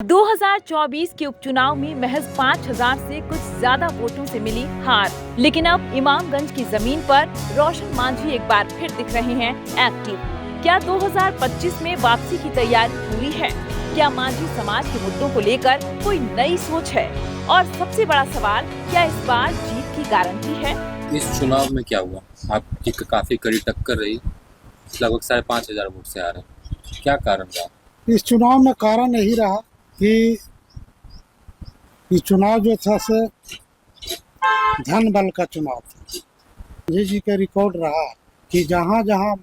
2024 के उपचुनाव में महज 5,000 से कुछ ज्यादा वोटों से मिली हार, लेकिन अब इमामगंज की जमीन पर रोशन मांझी एक बार फिर दिख रहे हैं एक्टिव। क्या 2025 में वापसी की तैयारी पूरी है? क्या मांझी समाज के मुद्दों को लेकर कोई नई सोच है? और सबसे बड़ा सवाल, क्या इस बार जीत की गारंटी है? इस चुनाव में क्या हुआ? आपकी काफी कड़ी टक्कर रही, लगभग 5,500 वोट से आ रहे हैं। क्या कारण रहा? इस चुनाव में कारण यही रहा कि ये चुनाव जो था से धन बल का चुनाव था। जी का रिकॉर्ड रहा कि जहाँ जहाँ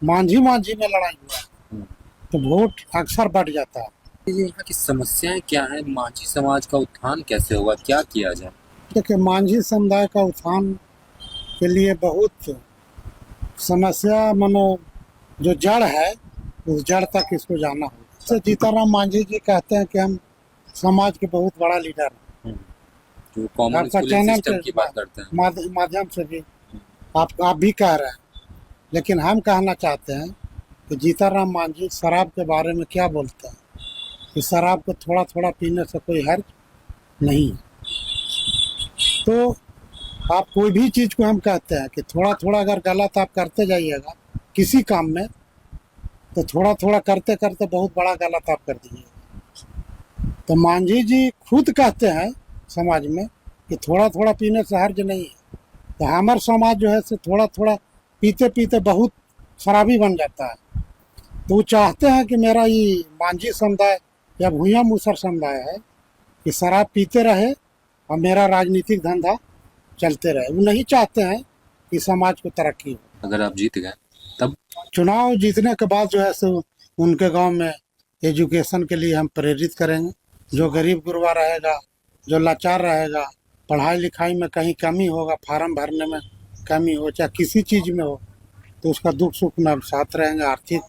मांझी में लड़ाई हुआ तो वोट अक्सर बढ़ जाता है। यहाँ की समस्याएं क्या है? मांझी समाज का उत्थान कैसे होगा? क्या किया जाए? देखिए, मांझी समुदाय का उत्थान के लिए बहुत समस्या जो जड़ है उस जड़ तक इसको जाना होगा। तो जीताराम मांझी जी कहते हैं कि हम समाज के बहुत बड़ा लीडर हैं। जो कॉमन सिस्टम की बात करते हैं माध्यम से भी आप भी कह रहे हैं, लेकिन हम कहना चाहते हैं कि जीताराम मांझी शराब के बारे में क्या बोलते हैं कि शराब को थोड़ा थोड़ा पीने से कोई हर्ज नहीं है। तो आप कोई भी चीज़ को हम कहते हैं कि थोड़ा थोड़ा अगर गलत आप करते जाइएगा किसी काम में तो थोड़ा थोड़ा करते करते बहुत बड़ा गलत आप कर दीजिएगा। तो मांझी जी खुद कहते हैं समाज में कि थोड़ा थोड़ा पीने से हर्ज नहीं है। तो हमारा समाज जो है से थोड़ा थोड़ा पीते पीते बहुत शराबी बन जाता है। तो वो चाहते हैं कि मेरा ये मांझी समुदाय या भूया मूसर समुदाय है कि शराब पीते रहे और मेरा राजनीतिक धंधा चलते रहे। वो नहीं चाहते हैं कि समाज को तरक्की हो। अगर आप जीत गए तब चुनाव जीतने के बाद जो है सो उनके गांव में एजुकेशन के लिए हम प्रेरित करेंगे। जो गरीब गुरबा रहेगा, जो लाचार रहेगा, पढ़ाई लिखाई में कहीं कमी होगा, फार्म भरने में कमी हो, चाहे किसी चीज़ में हो, तो उसका दुख सुख में हम साथ रहेंगे। आर्थिक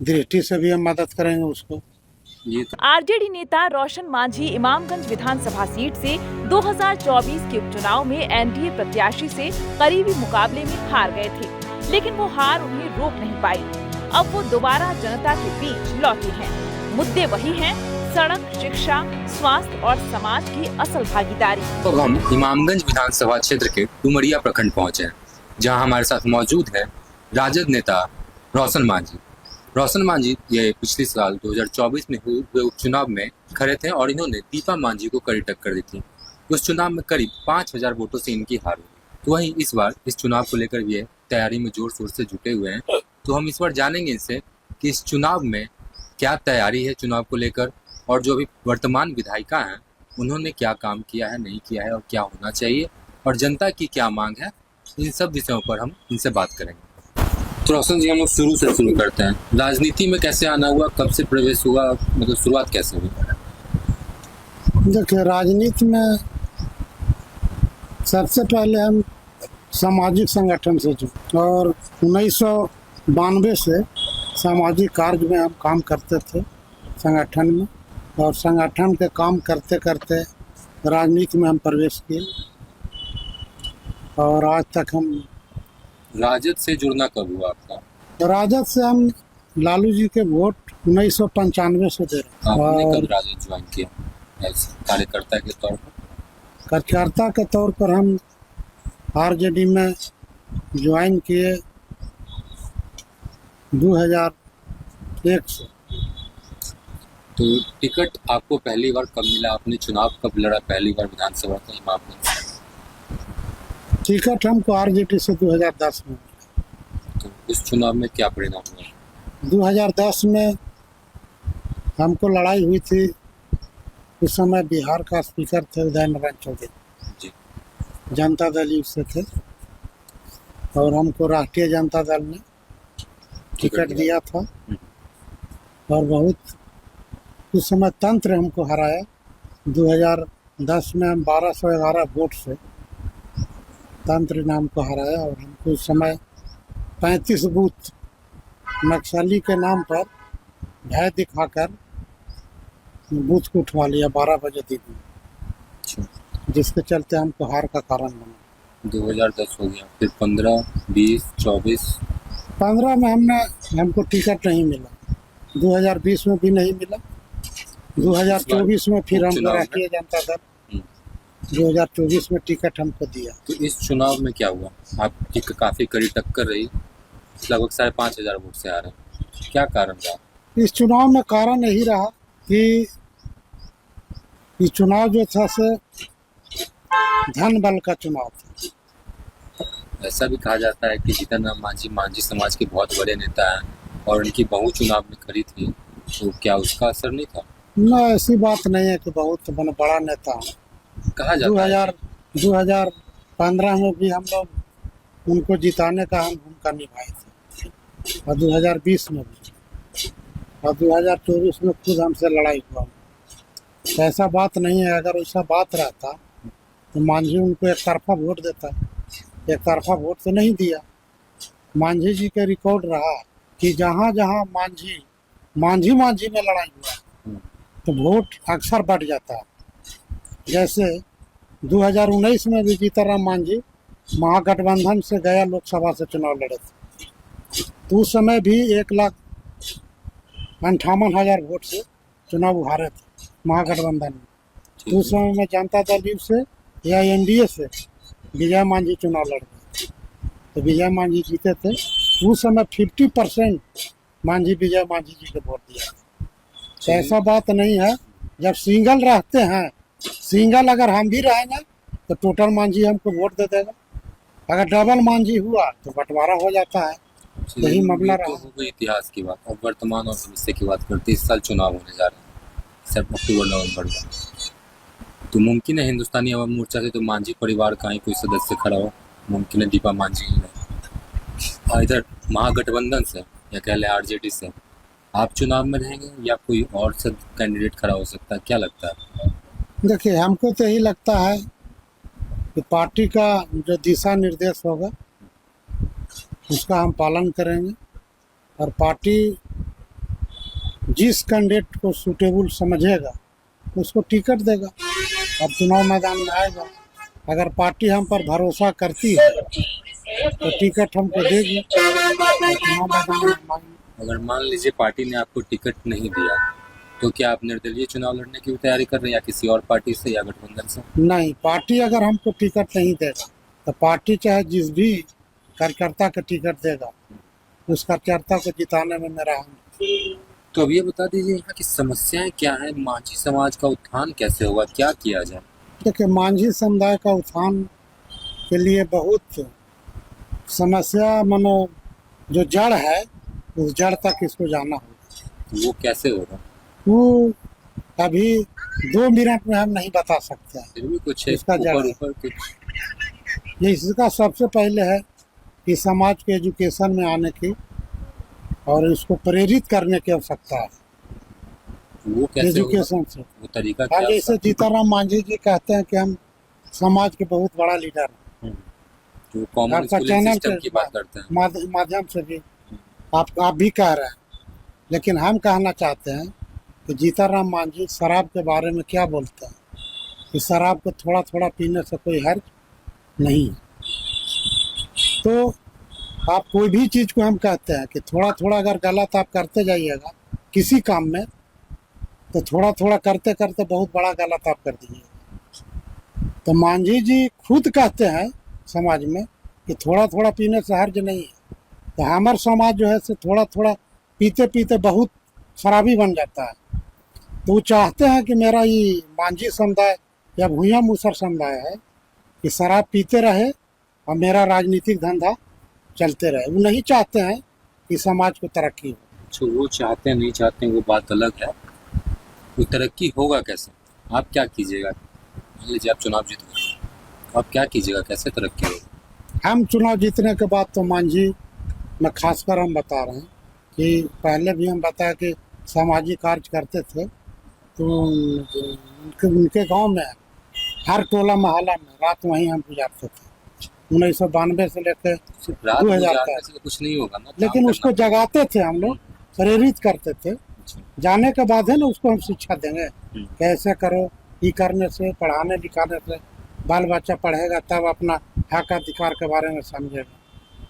दृष्टि से भी हम मदद करेंगे उसको। आरजेडी नेता रोशन मांझी इमामगंज विधानसभा सीट से 2024 के उपचुनाव में एनडीए प्रत्याशी से करीबी मुकाबले में हार गए थे, लेकिन वो हार उन्हें रोक नहीं पाई। अब वो दोबारा जनता के बीच लौटे हैं। मुद्दे वही हैं, सड़क, शिक्षा, स्वास्थ्य और समाज की असल भागीदारी। तो हम इमामगंज विधानसभा क्षेत्र के डुमरिया प्रखंड पहुंचे हैं, जहां हमारे साथ मौजूद है राजद नेता रोशन मांझी। रोशन मांझी ये पिछले साल 2024 में हुए उपचुनाव में खड़े थे और इन्होंने दीपा मांझी को कड़ी टक्कर दी थी। उस चुनाव में करीब 5,000 वोटों से इनकी हार हुई। तो वहीं इस बार इस चुनाव को लेकर ये तैयारी में जोर शोर से जुटे हुए हैं। तो हम इस बार जानेंगे इनसे कि इस चुनाव में क्या तैयारी है चुनाव को लेकर, और जो अभी वर्तमान विधायिका हैं उन्होंने क्या काम किया है, नहीं किया है और क्या होना चाहिए, और जनता की क्या मांग है। इन सब विषयों पर हम इनसे बात करेंगे। तो रोशन जी, हम लोग शुरू से शुरू करते हैं। राजनीति में कैसे आना हुआ, कब से प्रवेश हुआ, मतलब शुरुआत कैसे हुई? देखिए, राजनीति में सबसे पहले हम सामाजिक संगठन से जुड़े और 1992 से सामाजिक कार्य में हम काम करते थे संगठन में, और संगठन के काम करते करते राजनीति में हम प्रवेश किए और आज तक हम। राजद से जुड़ना कब हुआ आपका? राजद से हम लालू जी के वोट 1995 से दे रहे हैं। आपने कब राजद ज्वाइन किया कार्यकर्ता के तौर पर? कार्यकर्ता के तौर पर हम आरजेडी में ज्वाइन किए 2001 से। तो टिकट आपको पहली बार कब मिला? आपने चुनाव कब लड़ा पहली बार विधानसभा का इमामगंज? टिकट हमको आरजेडी से 2010 में। तो इस चुनाव में क्या परिणाम हुआ? 2010 में हमको लड़ाई हुई थी। उस समय बिहार का स्पीकर थे उदय नारायण चौधरी जी, जनता दल युग से थे, और हमको राष्ट्रीय जनता दल ने टिकट दिया था। और बहुत उस समय तंत्र हमको हराया। 2010 में हम 1211 वोट से तंत्र ने हमको हराया, और हमको उस समय 35 बूथ नक्सली के नाम पर भय दिखाकर बूथ को उठवा लिया 12 बजे दिन, जिसके चलते हमको हार का कारण बना। 2010 हो गया, फिर 15, 20, 24। 15 में हमको टिकट नहीं मिला, 2020 में भी नहीं मिला, 2024 में फिर हमको उपचुनाव में? राष्ट्रीय जनता दल हम्म। 2024 में टिकट हमको दिया। तो इस चुनाव में क्या हुआ? आपकी काफी कड़ी टक्कर रही, लगभग 5,500 वोट से आ रहे हैं, क्या कारण रहा? इस चुनाव में कारण यही रहा कि ये चुनाव जो था से धन बल का चुनाव था। ऐसा भी कहा जाता है कि जीतन राम मांझी मांझी समाज के बहुत बड़े नेता हैं और उनकी बहू चुनाव में खड़ी थी, तो क्या उसका असर नहीं था? न, ऐसी बात नहीं है कि बहुत बड़ा नेता है। कहा जाता है 2015 में भी हम लोग उनको जिताने का हम भूमिका निभाए थे और 2020 में भी और 2024 में खुद हमसे लड़ाई हुआ। तो ऐसा बात नहीं है, अगर ऐसा बात रहता तो मांझी उनको एक तरफा वोट देता, एक तरफा वोट तो नहीं दिया। मांझी जी का रिकॉर्ड रहा कि जहाँ जहाँ मांझी में लड़ाई हुआ तो वोट अक्सर बढ़ जाता है। जैसे 2019 में भी जीतनराम मांझी महागठबंधन से गया लोकसभा से चुनाव लड़े थे, तो उस समय भी 1,58,000 वोट से चुनाव हारे थे महागठबंधन में। तो उस समय में जनता दल युग से या एनडीए से विजय मांझी चुनाव लड़ गए, तो विजय मांझी जीते थे। उस समय 50% विजय मांझी जी को वोट दिया। तो ऐसा बात नहीं है, जब सिंगल रहते हैं, सिंगल अगर हम भी रहेंगे तो टोटल मांझी हमको वोट दे देगा। अगर डबल मांझी हुआ तो बंटवारा हो जाता है। यही मामला रहा। हो गई इतिहास की बात। अब वर्तमान और भविष्य की बात करते हैं। इस साल चुनाव होने जा रहे हैं, सिर्फ अक्टूबर-नवंबर में, तो मुमकिन है हिंदुस्तानी अवाम मोर्चा से तो मांझी परिवार का ही कोई सदस्य खड़ा हो, मुमकिन है दीपा मांझी ही नहीं। इधर महागठबंधन से या कह लें आरजेडी से आप चुनाव में रहेंगे या कोई और से कैंडिडेट खड़ा हो सकता है, क्या लगता है? देखिए, हमको तो यही लगता है कि पार्टी का जो दिशा निर्देश होगा उसका हम पालन करेंगे और पार्टी जिस कैंडिडेट को सूटेबल समझेगा उसको टिकट देगा और चुनाव मैदान में आएगा। अगर पार्टी हम पर भरोसा करती है तो टिकट हमको देगी और चुनाव मैदान में आएंगे। अगर मान लीजिए पार्टी ने आपको टिकट नहीं दिया तो क्या आप निर्दलीय चुनाव लड़ने की तैयारी कर रहे हैं या किसी और पार्टी से या गठबंधन से? नहीं, पार्टी अगर हमको टिकट नहीं देगा तो पार्टी चाहे जिस भी कार्यकर्ता का टिकट देगा उस कार्यकर्ता को जिताने में मेरा हाथ। तो अब ये बता दीजिए यहाँ की समस्याएं क्या है, मांझी समाज का उत्थान कैसे होगा, क्या किया जाए? देखिए, मांझी समुदाय का उत्थान के लिए बहुत समस्या मानो जो जड़ है उस जड़ तक इसको जाना होगा। वो कैसे होगा? वो अभी 2 मिनट में हम नहीं बता सकते हैं। फिर भी कुछ इसका जड़ है। ऊपर कुछ ये इसका सबसे पहले है कि समाज के एजुकेशन में आने की और इसको प्रेरित करने की आवश्यकता है। वो कैसे होगा? एजुकेशन से वो तरीका हाँ, क्या जैसे जीतनराम मांझी जी कहते हैं कि हम समाज के बहुत बड़ा लीडर हैं। जो कॉमन आपका स्कूलिंग चैनल सिस्टम के की बात करते हैं, माध्यम से भी आप भी कह रहे हैं, लेकिन हम कहना चाहते हैं कि जीतनराम मांझी शराब के बारे में क्या बोलते हैं कि शराब को थोड़ा थोड़ा पीने से कोई हर्ज नहीं है। तो आप कोई भी चीज़ को हम कहते हैं कि थोड़ा थोड़ा अगर गलत आप करते जाइएगा किसी काम में तो थोड़ा थोड़ा करते करते बहुत बड़ा गलत आप कर दीजिएगा। तो मांझी जी खुद कहते हैं समाज में कि थोड़ा थोड़ा पीने से हर्ज नहीं है। तो हमारा समाज जो है से थोड़ा थोड़ा पीते पीते बहुत शराबी बन जाता है। तो वो चाहते हैं कि मेरा ये मांझी समुदाय या भूया मूसर समुदाय है कि शराब पीते रहे और मेरा राजनीतिक धंधा चलते रहे। वो नहीं चाहते हैं कि समाज को तरक्की हो। जो वो चाहते हैं नहीं चाहते हैं वो बात अलग है। वो तरक्की होगा कैसे? आप क्या कीजिएगा? मान लीजिए आप चुनाव जीत गए, आप क्या कीजिएगा, कैसे तरक्की होगी? हम चुनाव जीतने के बाद तो मांझी में खासकर हम बता रहे हैं कि पहले भी हम बताया कि सामाजिक कार्य करते थे, तो उनके गांव में हर टोला मोहल्ला में रात वहीं हम गुजारते थे 1992 से लेकर रात 2000 गुजारने तक। से तो कुछ नहीं होगा ना, लेकिन काम उसको करना जगाते थे हम लोग, प्रेरित करते थे। अच्छा। जाने के बाद है ना उसको हम शिक्षा देंगे हम्म। कैसे करो। ये करने से, पढ़ाने लिखाने से बाल बच्चा पढ़ेगा तब अपना हक अधिकार के बारे में समझेगा।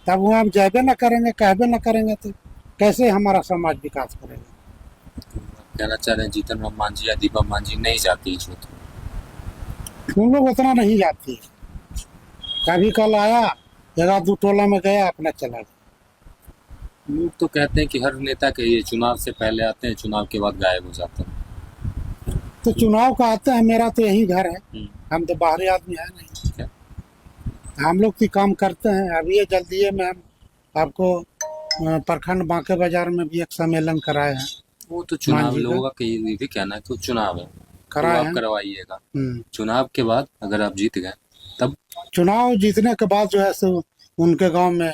तब वो हम जयबे न करेंगे, कहबे न करेंगे तो कैसे हमारा समाज विकास करेगा? कहना चाह रहे हैं जीतन राम मांझी या दीपा मांझी नहीं जाती इस क्षेत्र में? उन लोग उतना नहीं जाती है। कभी कल आया, जगह दो टोला में गया, अपना चला गया। लोग तो कहते हैं कि हर नेता के ये चुनाव से पहले आते हैं, चुनाव के बाद गायब हो जाते हैं। तो चुनाव का आते हैं, मेरा तो यही घर है, हम्म, हम तो बाहरी आदमी है नहीं। क्या? हम लोग भी काम करते हैं। अभी ये जल्दी में हम आपको प्रखंड बांके बाजार में भी एक सम्मेलन कराए हैं, वो तो चुनाव मांझी का। लोगों का ये भी कहना है कि वो चुनाव है, तो कराए आप हैं। करवाइएगा। हम्म। चुनाव के बाद अगर आप जीत गए तब चुनाव जीतने के बाद जो है सो उनके गांव में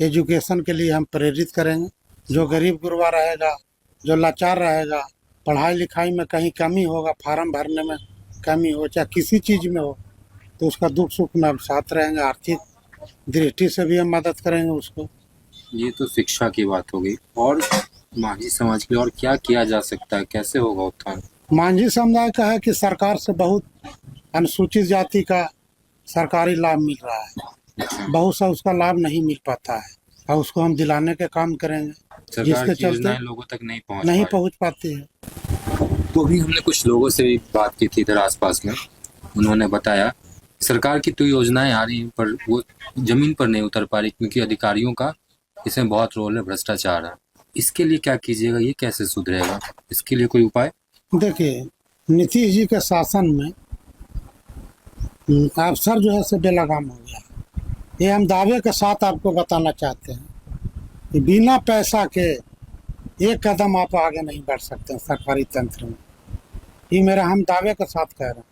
एजुकेशन के लिए हम प्रेरित करेंगे। जो गरीब गुरबा रहेगा, जो लाचार रहेगा, पढ़ाई लिखाई में कहीं कमी होगा, फार्म भरने में कमी हो, चाहे किसी चीज़ में हो, तो उसका दुख सुख में हम साथ रहेंगे। आर्थिक दृष्टि से भी हम मदद करेंगे उसको। ये तो शिक्षा की बात होगी। और मांझी समाज के लिए और क्या किया जा सकता है, कैसे होगा उत्थान? मांझी समुदाय का है कि सरकार से बहुत अनुसूचित जाति का सरकारी लाभ मिल रहा है, बहुत सा उसका लाभ नहीं मिल पाता है, और उसको हम दिलाने के काम करेंगे, सरकार जिसके की चलते योजनाएं लोगों तक नहीं पहुंच नहीं पा रही। पहुंच पाती है। तो अभी हमने कुछ लोगों से भी बात की थी इधर आसपास में, उन्होंने बताया सरकार की तो योजनाएं आ रही हैं पर वो जमीन पर नहीं उतर पा रही, क्योंकि अधिकारियों का इसमें बहुत रोल है, भ्रष्टाचार है। इसके लिए क्या कीजिएगा, ये कैसे सुधरेगा, इसके लिए कोई उपाय? देखिए, नीतीश जी के शासन में अफसर जो है सो बेलगाम हो गया। ये हम दावे के साथ आपको बताना चाहते हैं कि बिना पैसा के एक कदम आप आगे नहीं बढ़ सकते हैं सरकारी तंत्र में। ये मेरा हम दावे के साथ कह रहे हैं।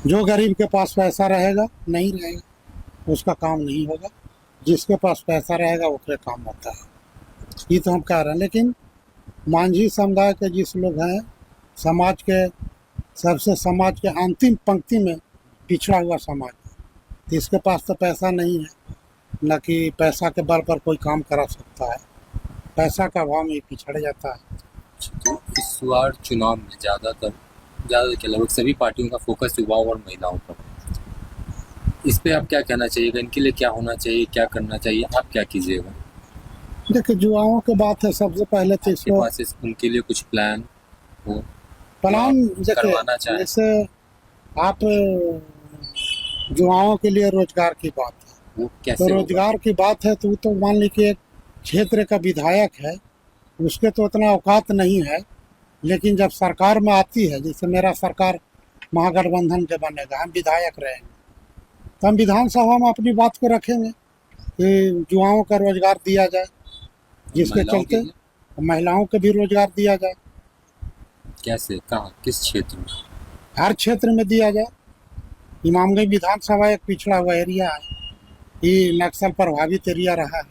जो गरीब के पास पैसा रहेगा नहीं रहेगा, उसका काम नहीं होगा। जिसके पास पैसा रहेगा उसके काम होता है। ये तो हम कह रहे हैं। लेकिन मांझी समुदाय के जिस लोग हैं, समाज के समाज के अंतिम पंक्ति में पिछड़ा हुआ समाज, तो इसके पास तो पैसा नहीं है, न कि पैसा के बल पर कोई काम करा सकता है। पैसा का अभाव में पिछड़ जाता है। तो इस बार चुनाव में ज़्यादा क्या लगभग सभी पार्टियों का फोकस युवाओं और महिलाओं पर। इस पे आप क्या कहना चाहिएगा, इनके लिए क्या होना चाहिए, क्या करना चाहिए, आप क्या कीजिएगा? देखिए, युवाओं की बात है, सबसे पहले तो आपके इसको पास उनके लिए कुछ प्लान हो? प्लान आप करवाना चाहें? जैसे आप युवाओं के लिए रोजगार की बात है, वो कैसे तो होगा? रोजगार की बात है तो वो तो मान लीजिए एक क्षेत्र का विधायक है, उसके तो उतना औकात नहीं है। लेकिन जब सरकार में आती है, जैसे मेरा सरकार महागठबंधन के बनेगा, हम विधायक रहेंगे, तो हम विधानसभा में अपनी बात को रखेंगे कि युवाओं का रोजगार दिया जाए, जिसके महिलाओं के चलते लिए? महिलाओं को भी रोजगार दिया जाए। कैसे, कहाँ, किस क्षेत्र में? हर क्षेत्र में दिया जाए। इमामगंज विधानसभा एक पिछड़ा हुआ एरिया है, ये नक्सल प्रभावित एरिया रहा है।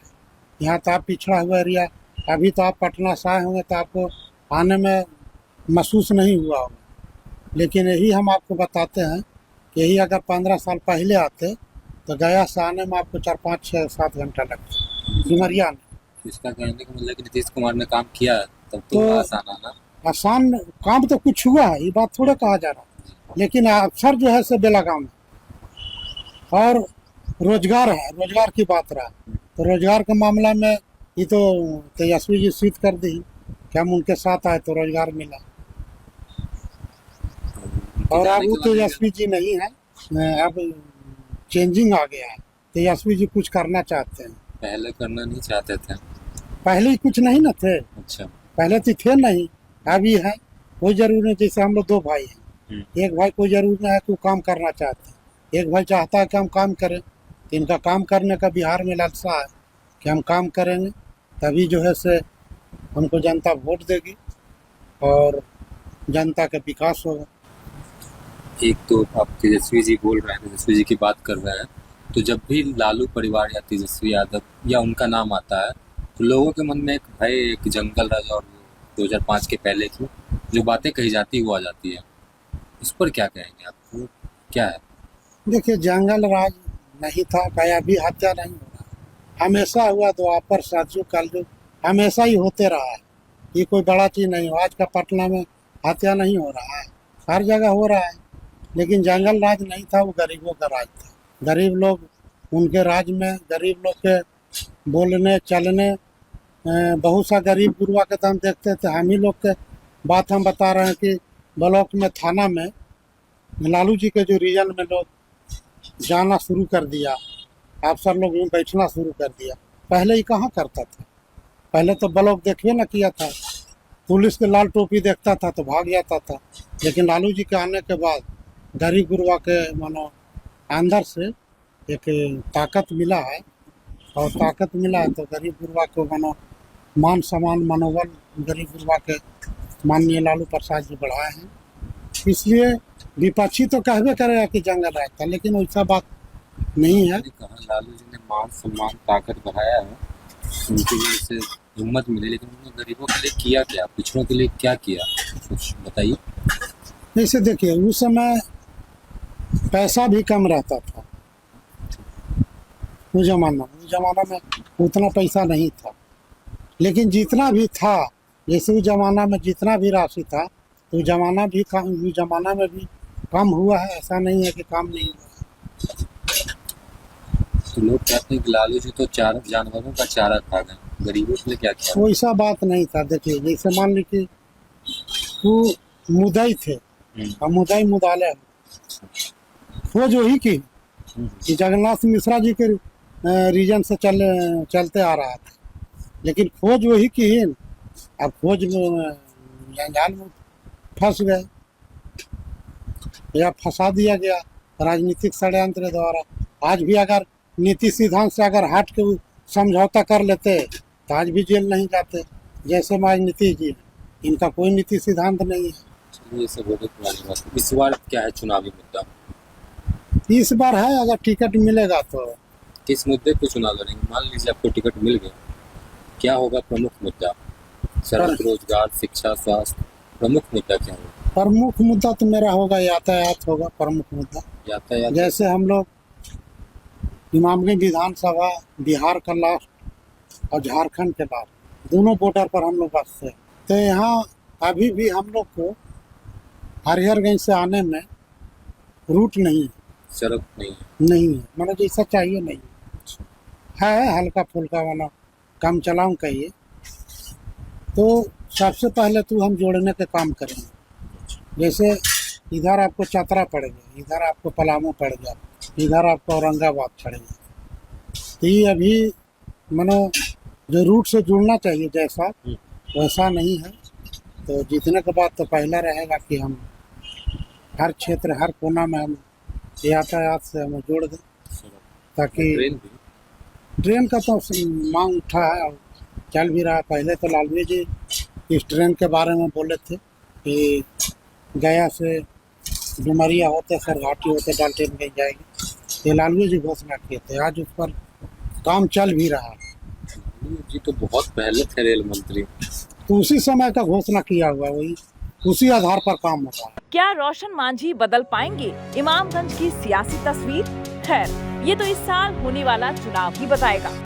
यहाँ तो आप पिछड़ा हुआ एरिया, अभी तो आप पटना से आए होंगे तो आपको आने में महसूस नहीं हुआ होगा। लेकिन यही हम आपको बताते हैं कि यही अगर 15 साल पहले आते तो गया से आने में आपको 4, 5, 6, 7 घंटा लगता सिमरिया में। इसका कहने का मतलब कि नीतीश कुमार ने काम किया है, तब तो तो आसान आना। आसान काम तो कुछ हुआ है, ये बात थोड़ा कहा जा रहा है। लेकिन अफसर जो है से बेलगाम है। और रोजगार है, रोजगार की बात रहा, तो रोजगार के मामला में ये तो तेजस्वी जी सिद्ध कर दी कि हम उनके साथ आए तो रोजगार मिला। और अब वो तेजस्वी जी नहीं है, अब चेंजिंग आ गया है। तेजस्वी जी कुछ करना चाहते हैं। पहले करना नहीं चाहते थे। पहले ही कुछ नहीं ना थे, अच्छा। पहले तो थे नहीं, अभी है। कोई जरूरी नहीं, जैसे हम लोग 2 भाई हैं, एक भाई कोई जरूरी नहीं है कि वो काम करना चाहते हैं, एक भाई चाहता है कि हम काम करें। तो इनका काम करने का बिहार में लालसा है कि हम काम करेंगे, तभी जो है से हमको जनता वोट देगी और जनता का विकास होगा। एक तो आप तेजस्वी जी बोल रहे हैं, तेजस्वी जी की बात कर रहे हैं, तो जब भी लालू परिवार या तेजस्वी यादव या उनका नाम आता है तो लोगों के मन में एक भय, एक जंगल राज और 2005 के पहले की जो बातें कही जाती है वो आ जाती है। इस पर क्या कहेंगे आप, वो क्या है? देखिए, जंगल राज नहीं था, कहीं भी हत्या नहीं हो रहा, हमेशा हुआ। द्वापर, सतयुग, कलयुग, हमेशा ही होते रहा है। ये कोई बड़ा चीज़ नहीं हो। आज का पटना में हत्या नहीं हो रहा है, हर जगह हो रहा है। लेकिन जंगल राज नहीं था, वो गरीबों का राज था। गरीब लोग, उनके राज में गरीब लोग के बोलने चलने बहुत सा गरीब गुरुआ के तो हम देखते थे। हम ही लोग के बात हम बता रहे हैं कि ब्लॉक में थाना में लालू जी के जो रीजन में लोग जाना शुरू कर दिया, अफसर लोग यूँ बैठना शुरू कर दिया। पहले ही कहाँ करता था, पहले तो ब्लॉक देखिए ना किया था, पुलिस के लाल टोपी देखता था तो भाग जाता था। लेकिन लालू जी के आने के बाद गरीब गुरुआ के मानो अंदर से एक ताकत मिला है, और ताकत मिला है तो गरीब गुरुआ को मानो मान सम्मान मनोबल गरीब गुरुआ के माननीय लालू प्रसाद जी बढ़ाए हैं। इसलिए विपक्षी तो कहबे करेगा कि जंगल रहता, लेकिन वैसा बात नहीं है। कहा लालू जी ने मान सम्मान ताकत बढ़ाया है, उनकी वजह से हिम्मत मिली, लेकिन उन्होंने गरीबों के लिए किया क्या, पिछड़ों के लिए क्या किया, कुछ बताइए। जैसे देखिए उस समय पैसा भी कम रहता था, उस जमाना में उतना पैसा नहीं था। लेकिन जितना भी था, जैसे उस जमाना में जितना भी राशि था तो उस जमाना में भी कम हुआ है, ऐसा नहीं है कि काम नहीं हुआ। तो लोग कहते हैं कि लालू जी तो जानवरों का चारा खा गए, गरीबों के लिए क्या किया? वैसा बात नहीं था। देखिए जैसे मान ली कि वो मुदई थे और मुदई मुदाले खोज वही की कि जगन्नाथ मिश्रा जी के रीजन से चलते आ रहा था, लेकिन खोज वही की ही। अब खोज में जंजाल में फंस गए या फंसा दिया गया राजनीतिक षड्यंत्र द्वारा। आज भी अगर नीति सिद्धांत से अगर हट के वो समझौता कर लेते तो आज भी जेल नहीं जाते। जैसे आज नीतीश जी, इनका कोई नीति सिद्धांत नहीं है। ये सब बहुत पुरानी बात है। इस बार क्या है चुनावी मुद्दा? इस बार है, अगर टिकट मिलेगा तो किस मुद्दे पे चुनाव लड़ेंगे? मान लीजिए आपको टिकट मिल गया, क्या होगा प्रमुख मुद्दा? सड़क, रोजगार, शिक्षा, स्वास्थ्य, प्रमुख मुद्दा क्या होगा? प्रमुख मुद्दा तो मेरा होगा यातायात होगा प्रमुख मुद्दा। यातायात जैसे हम लोग इमामगंज विधानसभा बिहार का लास्ट और झारखंड के बाद दोनों बॉर्डर पर हम लोग बसते हैं, तो यहाँ अभी भी हम लोग को हरिहरगंज से आने में रूट नहीं है, सड़क नहीं है मतलब जैसा चाहिए नहीं है, हल्का फुल्का वाला काम चलाऊँ कहिए। तो सबसे पहले तो हम जोड़ने के काम करेंगे। जैसे इधर आपको चतरा पड़ेगा, इधर आपको पलामू पड़ गया, इधर आपको औरंगाबाद पड़ेगा। तो ये अभी मानो जो रूट से जुड़ना चाहिए जैसा वैसा नहीं है। तो जीतने के बाद तो पहला रहेगा कि हम हर क्षेत्र हर कोना में हम यातायात से हमें जोड़ दें, ताकि ट्रेन का तो मांग उठा है और चल भी रहा है। पहले तो लालू जी इस ट्रेन के बारे में बोले थे कि गया से डुमरिया होते सरघाटी होते डाल्टनगंज जाएगी, ये लालू जी घोषणा किए थे। आज उस पर काम चल भी रहा है। जी तो बहुत पहले थे रेल मंत्री, तो उसी समय का घोषणा किया हुआ, वही उसी आधार पर काम हो रहा है। क्या रोशन मांझी बदल पाएंगे इमामगंज की सियासी तस्वीर? खैर, ये तो इस साल होने वाला चुनाव ही बताएगा।